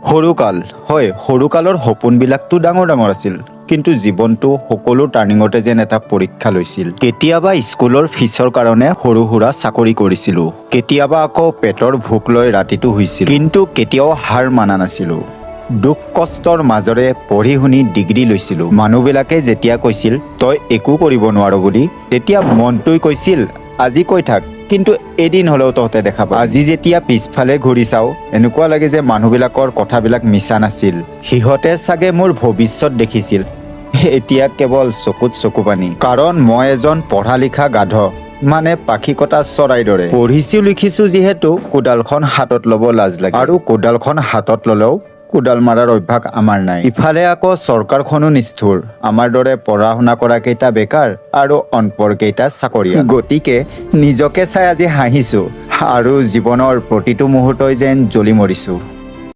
সৰুকাল হয়, সৰুকালৰ সপোনবিলাকতো ডাঙৰ ডাঙৰ আছিল, কিন্তু জীৱনটো সকলো টাৰ্ণিঙতে যেন এটা পৰীক্ষা লৈছিল। কেতিয়াবা স্কুলৰ ফিছৰ কাৰণে সৰু সুৰা চাকৰি কৰিছিলোঁ, কেতিয়াবা আকৌ পেটৰ ভোক লৈ ৰাতিটো শুইছিলোঁ, কিন্তু কেতিয়াও হাৰ মানা নাছিলোঁ। দুখ কষ্টৰ মাজেৰে পঢ়ি শুনি ডিগ্ৰী লৈছিলোঁ। মানুহবিলাকে যেতিয়া কৈছিল তই একো কৰিব নোৱাৰ বুলি, তেতিয়া মনটোই কৈছিল আজি কৈ থাক, কিন্তু এদিন হ'লেও তহঁতে দেখা পা। আজি যেতিয়া পিছফালে ঘূৰি চাওঁ, এনেকুৱা লাগে যে মানুহবিলাকৰ কথাবিলাক মিছা নাছিল। সিহঁতে চাগে মোৰ ভৱিষ্যত দেখিছিল, এতিয়া কেৱল চকুত চকু পানী। কাৰণ মই এজন পঢ়া লিখা গাধ, মানে পাখি কটা চৰাইৰ দৰে। পঢ়িছোঁ লিখিছোঁ যিহেতু কোডালখন হাতত ল'ব লাজ লাগে, আৰু কোডালখন হাতত ল'লেও কোডাল মাৰাৰ অভ্যাস আমাৰ নাই। ইফালে আকৌ চৰকাৰখনো নিষ্ঠুৰ, আমাৰ দৰে পঢ়া শুনা কৰা কেইটা বেকাৰ আৰু অনপঢ় কেইটা চাকৰিয়াল। গতিকে নিজকে চাই আজি হাঁহিছোঁ আৰু জীৱনৰ প্ৰতিটো মুহূৰ্তই যেন জ্বলি মৰিছোঁ।